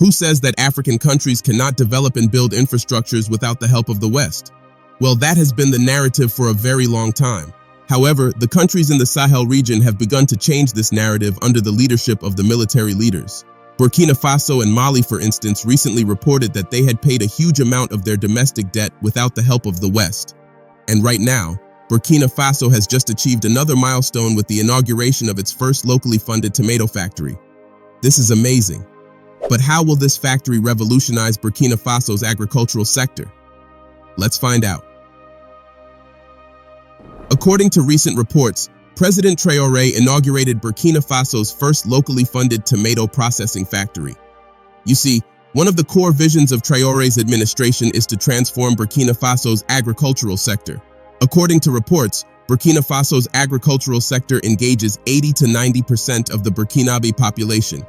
Who says that African countries cannot develop and build infrastructures without the help of the West? Well, that has been the narrative for a very long time. However, the countries in the Sahel region have begun to change this narrative under the leadership of the military leaders. Burkina Faso and Mali, for instance, recently reported that they had paid a huge amount of their domestic debt without the help of the West. And right now, Burkina Faso has just achieved another milestone with the inauguration of its first locally funded tomato factory. This is amazing. But how will this factory revolutionize Burkina Faso's agricultural sector? Let's find out. According to recent reports, President Traore inaugurated Burkina Faso's first locally funded tomato processing factory. You see, one of the core visions of Traore's administration is to transform Burkina Faso's agricultural sector. According to reports, Burkina Faso's agricultural sector engages 80 to 90% of the Burkinabe population.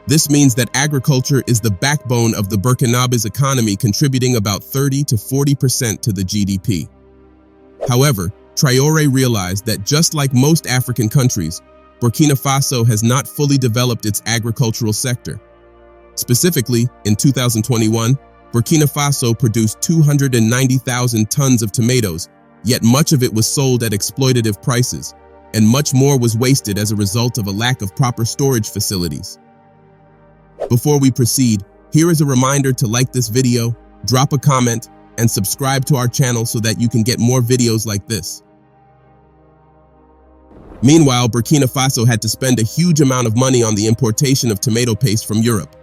This means that agriculture is the backbone of the Burkinabe's economy, contributing about 30 to 40% to the GDP. However, Traore realized that just like most African countries, Burkina Faso has not fully developed its agricultural sector. Specifically, in 2021, Burkina Faso produced 290,000 tons of tomatoes, yet much of it was sold at exploitative prices, and much more was wasted as a result of a lack of proper storage facilities. Before we proceed, here is a reminder to like this video, drop a comment, and subscribe to our channel so that you can get more videos like this. Meanwhile, Burkina Faso had to spend a huge amount of money on the importation of tomato paste from Europe.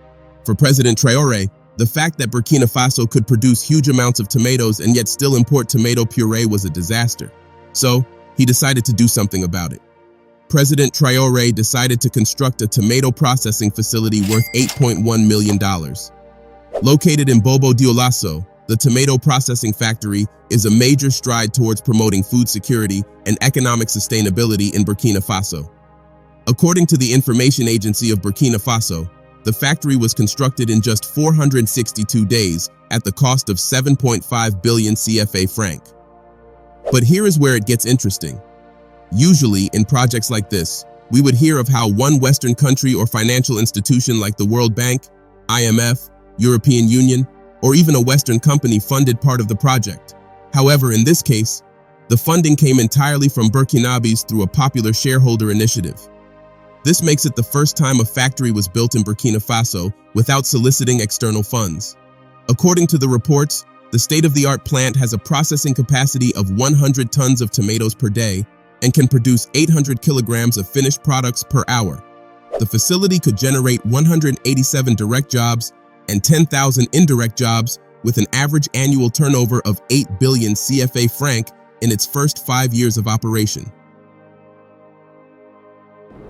For President Traore, the fact that Burkina Faso could produce huge amounts of tomatoes and yet still import tomato puree was a disaster. So, he decided to do something about it. President Traore decided to construct a tomato processing facility worth $8.1 million. Located in Bobo Dioulasso, the tomato processing factory is a major stride towards promoting food security and economic sustainability in Burkina Faso. According to the Information Agency of Burkina Faso, the factory was constructed in just 462 days at the cost of 7.5 billion CFA franc. But here is where it gets interesting. Usually, in projects like this, we would hear of how one Western country or financial institution like the World Bank, IMF, European Union, or even a Western company funded part of the project. However, in this case, the funding came entirely from Burkinabes through a popular shareholder initiative. This makes it the first time a factory was built in Burkina Faso without soliciting external funds. According to the reports, the state-of-the-art plant has a processing capacity of 100 tons of tomatoes per day and can produce 800 kilograms of finished products per hour. The facility could generate 187 direct jobs and 10,000 indirect jobs with an average annual turnover of 8 billion CFA franc in its first 5 years of operation.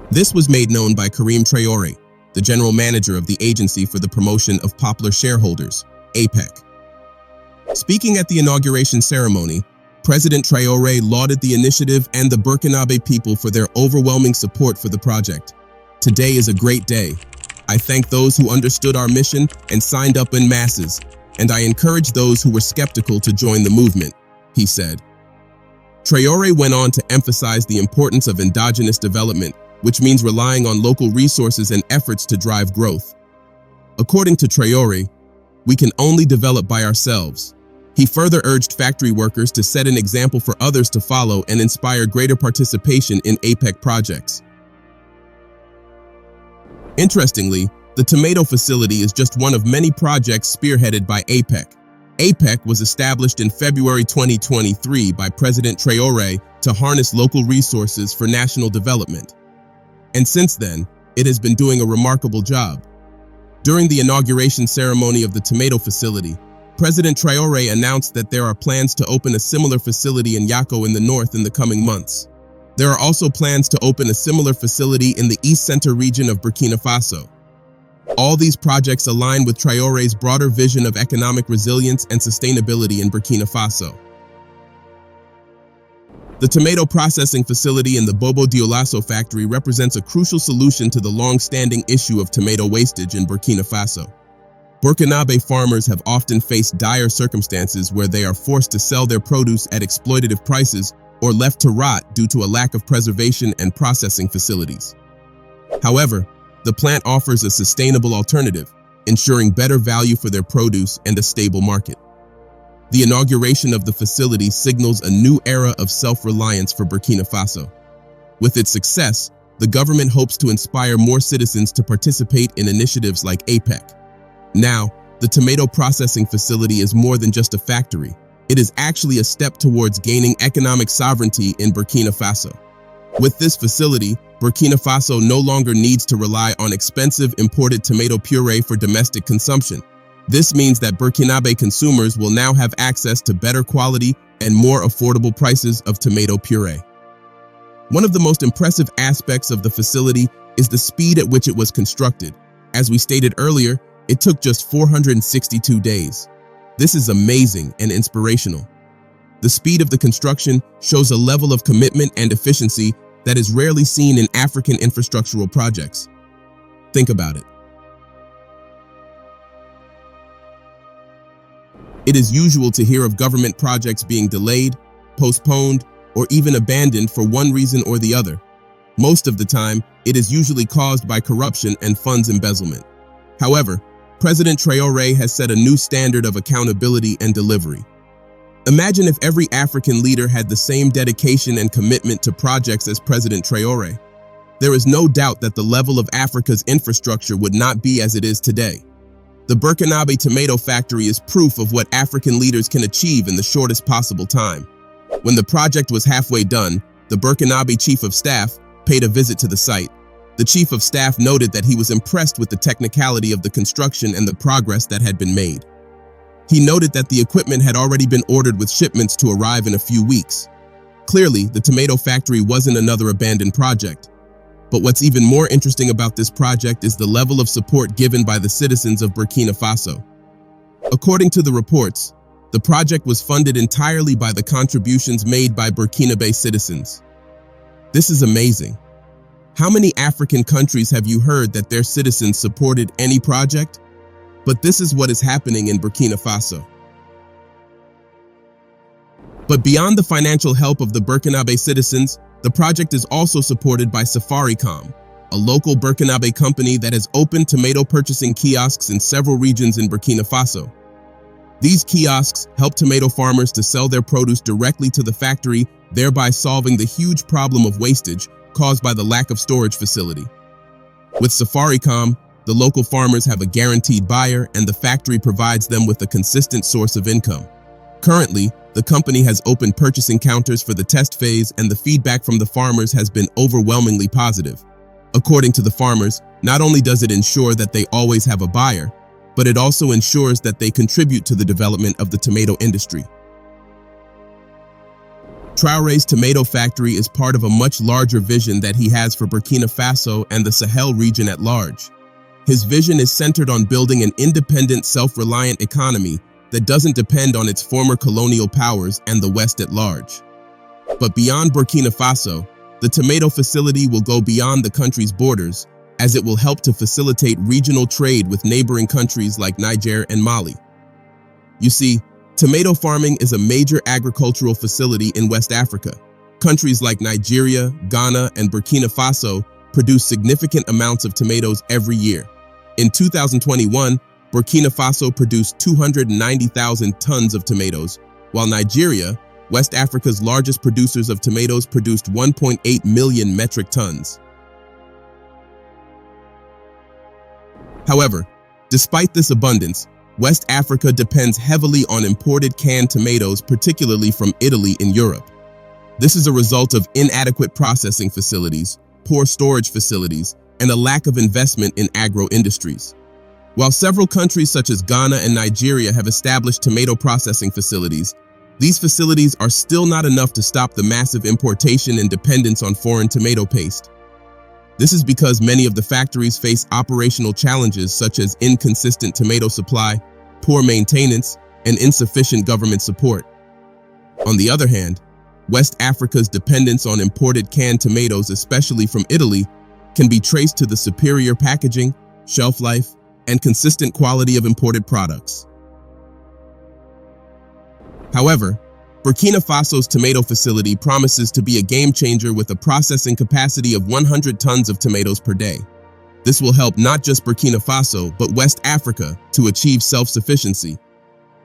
This was made known by Karim Traore, the general manager of the Agency for the Promotion of Popular Shareholders, APEC. Speaking at the inauguration ceremony, President Traore lauded the initiative and the Burkinabe people for their overwhelming support for the project. Today is a great day. I thank those who understood our mission and signed up in masses, and I encourage those who were skeptical to join the movement, he said. Traore went on to emphasize the importance of endogenous development, which means relying on local resources and efforts to drive growth. According to Traore, we can only develop by ourselves. He further urged factory workers to set an example for others to follow and inspire greater participation in APEC projects. Interestingly, the tomato facility is just one of many projects spearheaded by APEC. APEC was established in February 2023 by President Traore to harness local resources for national development. And since then, it has been doing a remarkable job. During the inauguration ceremony of the tomato facility, President Traore announced that there are plans to open a similar facility in Yako in the north in the coming months. There are also plans to open a similar facility in the East Center region of Burkina Faso. All these projects align with Traore's broader vision of economic resilience and sustainability in Burkina Faso. The tomato processing facility in the Bobo Dioulasso factory represents a crucial solution to the long-standing issue of tomato wastage in Burkina Faso. Burkinabe farmers have often faced dire circumstances where they are forced to sell their produce at exploitative prices or left to rot due to a lack of preservation and processing facilities. However, the plant offers a sustainable alternative, ensuring better value for their produce and a stable market. The inauguration of the facility signals a new era of self-reliance for Burkina Faso. With its success, the government hopes to inspire more citizens to participate in initiatives like APEC. Now, the tomato processing facility is more than just a factory. It is actually a step towards gaining economic sovereignty in Burkina Faso. With this facility, Burkina Faso no longer needs to rely on expensive imported tomato puree for domestic consumption. This means that Burkinabe consumers will now have access to better quality and more affordable prices of tomato puree. One of the most impressive aspects of the facility is the speed at which it was constructed. As we stated earlier, it took just 462 days. This is amazing and inspirational. The speed of the construction shows a level of commitment and efficiency that is rarely seen in African infrastructural projects. Think about it. It is usual to hear of government projects being delayed, postponed, or even abandoned for one reason or the other. Most of the time, it is usually caused by corruption and funds embezzlement. However, President Traore has set a new standard of accountability and delivery. Imagine if every African leader had the same dedication and commitment to projects as President Traore. There is no doubt that the level of Africa's infrastructure would not be as it is today. The Burkinabe tomato factory is proof of what African leaders can achieve in the shortest possible time. When the project was halfway done, the Burkinabe Chief of Staff paid a visit to the site. The Chief of Staff noted that he was impressed with the technicality of the construction and the progress that had been made. He noted that the equipment had already been ordered with shipments to arrive in a few weeks. Clearly, the tomato factory wasn't another abandoned project. But what's even more interesting about this project is the level of support given by the citizens of Burkina Faso. According to the reports, the project was funded entirely by the contributions made by Burkinabe citizens. This is amazing. How many African countries have you heard that their citizens supported any project? But this is what is happening in Burkina Faso. But beyond the financial help of the Burkinabe citizens, the project is also supported by Safaricom, a local Burkinabe company that has opened tomato purchasing kiosks in several regions in Burkina Faso. These kiosks help tomato farmers to sell their produce directly to the factory, thereby solving the huge problem of wastage caused by the lack of storage facility. With Safaricom, the local farmers have a guaranteed buyer and the factory provides them with a consistent source of income. Currently, the company has opened purchasing counters for the test phase and the feedback from the farmers has been overwhelmingly positive. According to the farmers, not only does it ensure that they always have a buyer, but it also ensures that they contribute to the development of the tomato industry. Traore's tomato factory is part of a much larger vision that he has for Burkina Faso and the Sahel region at large. His vision is centered on building an independent, self-reliant economy that doesn't depend on its former colonial powers and the West at large. But beyond Burkina Faso, the tomato facility will go beyond the country's borders, as it will help to facilitate regional trade with neighboring countries like Niger and Mali. You see, tomato farming is a major agricultural facility in West Africa. Countries like Nigeria, Ghana, and Burkina Faso produce significant amounts of tomatoes every year. In 2021, Burkina Faso produced 290,000 tons of tomatoes, while Nigeria, West Africa's largest producers of tomatoes, produced 1.8 million metric tons. However, despite this abundance, West Africa depends heavily on imported canned tomatoes, particularly from Italy and Europe. This is a result of inadequate processing facilities, poor storage facilities, and a lack of investment in agro-industries. While several countries such as Ghana and Nigeria have established tomato processing facilities, these facilities are still not enough to stop the massive importation and dependence on foreign tomato paste. This is because many of the factories face operational challenges such as inconsistent tomato supply, poor maintenance, and insufficient government support. On the other hand, West Africa's dependence on imported canned tomatoes, especially from Italy, can be traced to the superior packaging, shelf life, and consistent quality of imported products. However, Burkina Faso's tomato facility promises to be a game changer with a processing capacity of 100 tons of tomatoes per day. This will help not just Burkina Faso, but West Africa to achieve self-sufficiency.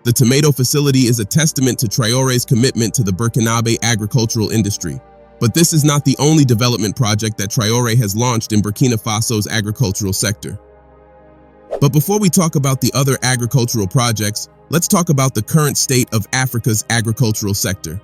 The tomato facility is a testament to Traore's commitment to the Burkinabe agricultural industry. But this is not the only development project that Traore has launched in Burkina Faso's agricultural sector. But before we talk about the other agricultural projects, let's talk about the current state of Africa's agricultural sector.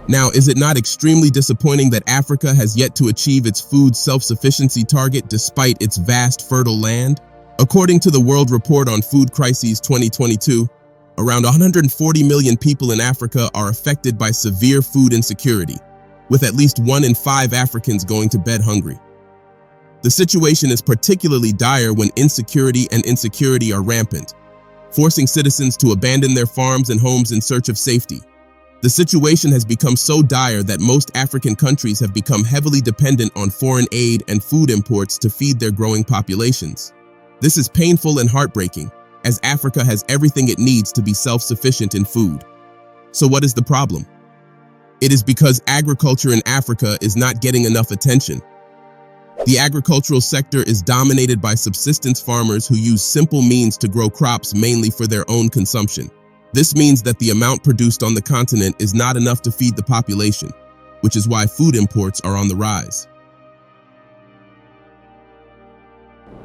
Now, is it not extremely disappointing that Africa has yet to achieve its food self-sufficiency target despite its vast fertile land? According to the World Report on Food Crises 2022, around 140 million people in Africa are affected by severe food insecurity, with at least 1 in 5 Africans going to bed hungry. The situation is particularly dire when insecurity are rampant, forcing citizens to abandon their farms and homes in search of safety. The situation has become so dire that most African countries have become heavily dependent on foreign aid and food imports to feed their growing populations. This is painful and heartbreaking, as Africa has everything it needs to be self-sufficient in food. So what is the problem? It is because agriculture in Africa is not getting enough attention. The agricultural sector is dominated by subsistence farmers who use simple means to grow crops mainly for their own consumption. This means that the amount produced on the continent is not enough to feed the population, which is why food imports are on the rise.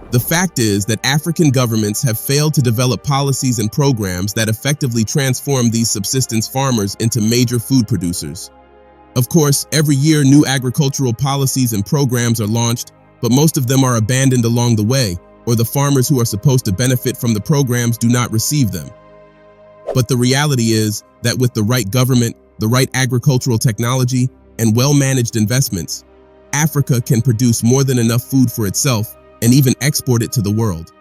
The fact is that African governments have failed to develop policies and programs that effectively transform these subsistence farmers into major food producers. Of course, every year new agricultural policies and programs are launched, but most of them are abandoned along the way, or the farmers who are supposed to benefit from the programs do not receive them. But the reality is that with the right government, the right agricultural technology, and well-managed investments, Africa can produce more than enough food for itself and even export it to the world.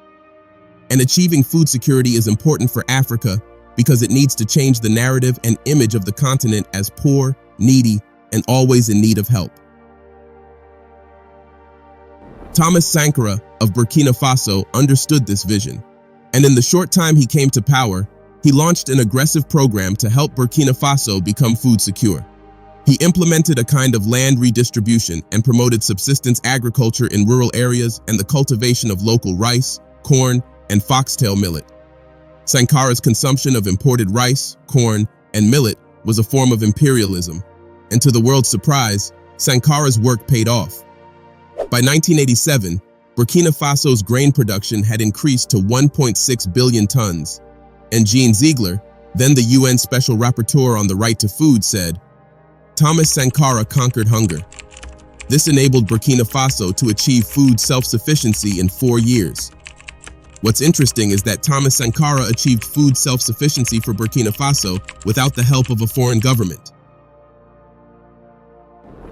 And achieving food security is important for Africa because it needs to change the narrative and image of the continent as poor, needy, and always in need of help. Thomas Sankara of Burkina Faso understood this vision, and in the short time he came to power, he launched an aggressive program to help Burkina Faso become food secure. He implemented a kind of land redistribution and promoted subsistence agriculture in rural areas and the cultivation of local rice, corn, and foxtail millet. Sankara's consumption of imported rice, corn, and millet was a form of imperialism, and to the world's surprise, Sankara's work paid off. By 1987, Burkina Faso's grain production had increased to 1.6 billion tons, and Jean Ziegler, then the UN Special Rapporteur on the Right to Food, said, "Thomas Sankara conquered hunger." This enabled Burkina Faso to achieve food self-sufficiency in 4 years. What's interesting is that Thomas Sankara achieved food self-sufficiency for Burkina Faso without the help of a foreign government.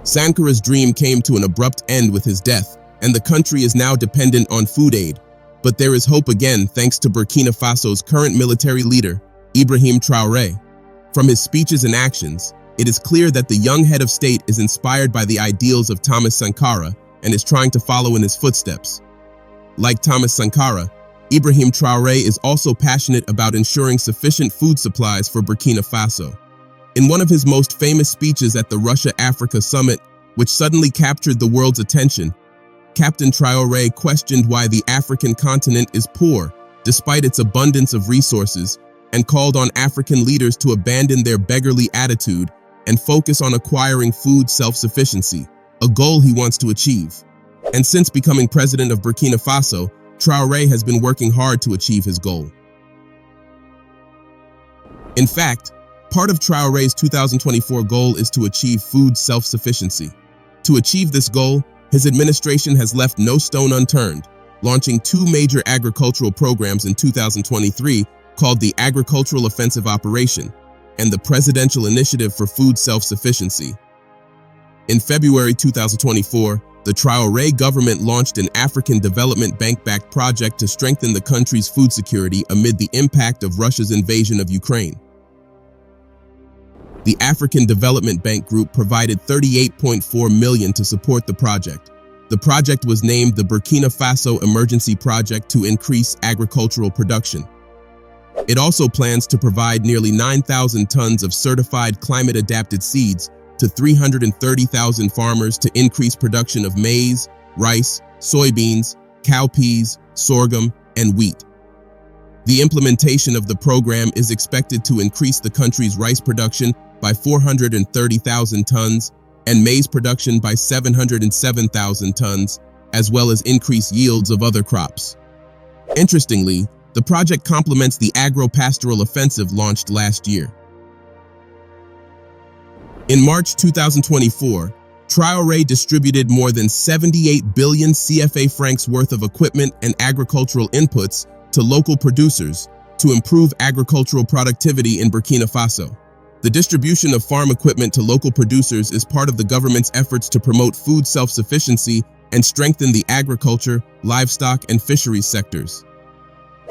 Sankara's dream came to an abrupt end with his death, and the country is now dependent on food aid. But there is hope again thanks to Burkina Faso's current military leader, Ibrahim Traore. From his speeches and actions, it is clear that the young head of state is inspired by the ideals of Thomas Sankara and is trying to follow in his footsteps. Like Thomas Sankara, Ibrahim Traore is also passionate about ensuring sufficient food supplies for Burkina Faso. In one of his most famous speeches at the Russia-Africa Summit, which suddenly captured the world's attention, Captain Traore questioned why the African continent is poor, despite its abundance of resources, and called on African leaders to abandon their beggarly attitude and focus on acquiring food self-sufficiency, a goal he wants to achieve. And since becoming president of Burkina Faso, Traore has been working hard to achieve his goal. In fact, part of Traore's 2024 goal is to achieve food self-sufficiency. To achieve this goal, his administration has left no stone unturned, launching 2 major agricultural programs in 2023 called the Agricultural Offensive Operation and the Presidential Initiative for Food Self-Sufficiency. In February 2024, the Traore government launched an African Development Bank-backed project to strengthen the country's food security amid the impact of Russia's invasion of Ukraine. The African Development Bank Group provided $38.4 million to support the project. The project was named the Burkina Faso Emergency Project to increase agricultural production. It also plans to provide nearly 9,000 tons of certified climate-adapted seeds to 330,000 farmers to increase production of maize, rice, soybeans, cowpeas, sorghum, and wheat. The implementation of the program is expected to increase the country's rice production by 430,000 tons and maize production by 707,000 tons, as well as increase yields of other crops. Interestingly, the project complements the agro-pastoral offensive launched last year. In March 2024, Traore distributed more than 78 billion CFA francs worth of equipment and agricultural inputs to local producers to improve agricultural productivity in Burkina Faso. The distribution of farm equipment to local producers is part of the government's efforts to promote food self-sufficiency and strengthen the agriculture, livestock, and fisheries sectors.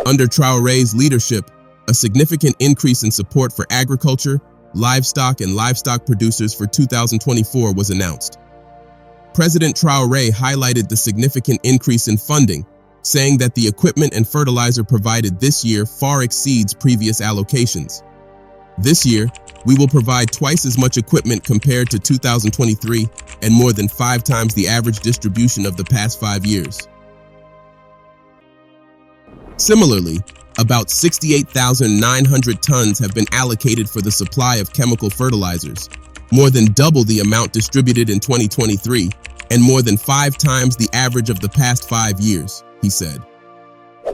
Under Traore's leadership, a significant increase in support for agriculture, livestock, and livestock producers for 2024 was announced. President Traore highlighted the significant increase in funding, saying that the equipment and fertilizer provided this year far exceeds previous allocations. This year, we will provide twice as much equipment compared to 2023 and more than 5 times the average distribution of the past 5 years. Similarly, about 68,900 tons have been allocated for the supply of chemical fertilizers, more than double the amount distributed in 2023 and more than 5 times the average of the past 5 years, he said.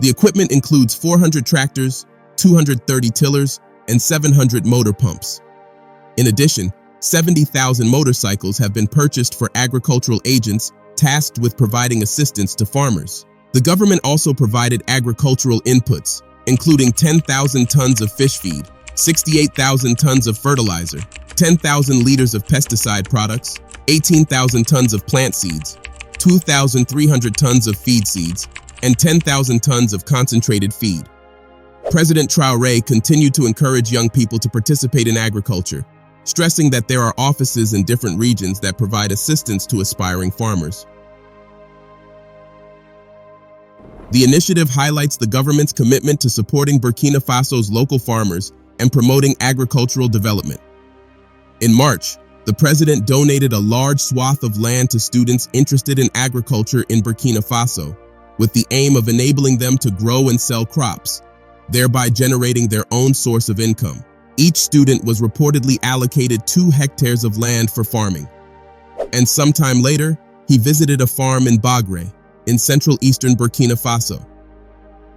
The equipment includes 400 tractors, 230 tillers, and 700 motor pumps. In addition, 70,000 motorcycles have been purchased for agricultural agents tasked with providing assistance to farmers. The government also provided agricultural inputs, including 10,000 tons of fish feed, 68,000 tons of fertilizer, 10,000 liters of pesticide products, 18,000 tons of plant seeds, 2,300 tons of feed seeds, and 10,000 tons of concentrated feed. President Traore continued to encourage young people to participate in agriculture, stressing that there are offices in different regions that provide assistance to aspiring farmers. The initiative highlights the government's commitment to supporting Burkina Faso's local farmers and promoting agricultural development. In March, the president donated a large swath of land to students interested in agriculture in Burkina Faso, with the aim of enabling them to grow and sell crops, thereby generating their own source of income. Each student was reportedly allocated 2 hectares of land for farming. And sometime later, he visited a farm in Bagre, in central eastern Burkina Faso.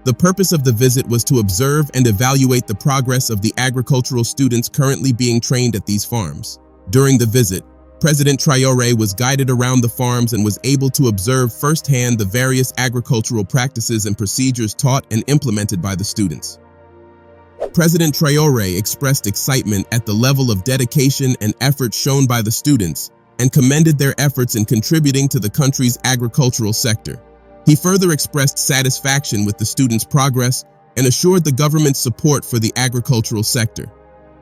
The purpose of the visit was to observe and evaluate the progress of the agricultural students currently being trained at these farms. During the visit, President Traore was guided around the farms and was able to observe firsthand the various agricultural practices and procedures taught and implemented by the students. President Traore expressed excitement at the level of dedication and effort shown by the students and commended their efforts in contributing to the country's agricultural sector. He further expressed satisfaction with the students' progress and assured the government's support for the agricultural sector.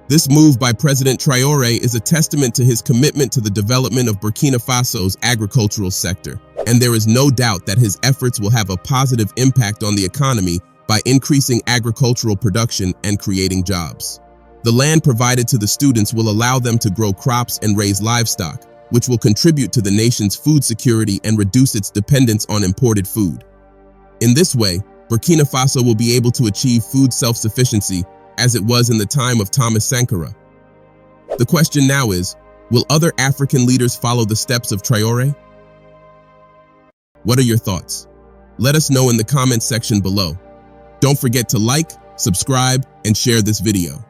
This move by President Traore is a testament to his commitment to the development of Burkina Faso's agricultural sector, and there is no doubt that his efforts will have a positive impact on the economy by increasing agricultural production and creating jobs. The land provided to the students will allow them to grow crops and raise livestock, which will contribute to the nation's food security and reduce its dependence on imported food. In this way, Burkina Faso will be able to achieve food self-sufficiency as it was in the time of Thomas Sankara. The question now is, will other African leaders follow the steps of Traore? What are your thoughts? Let us know in the comments section below. Don't forget to like, subscribe, and share this video.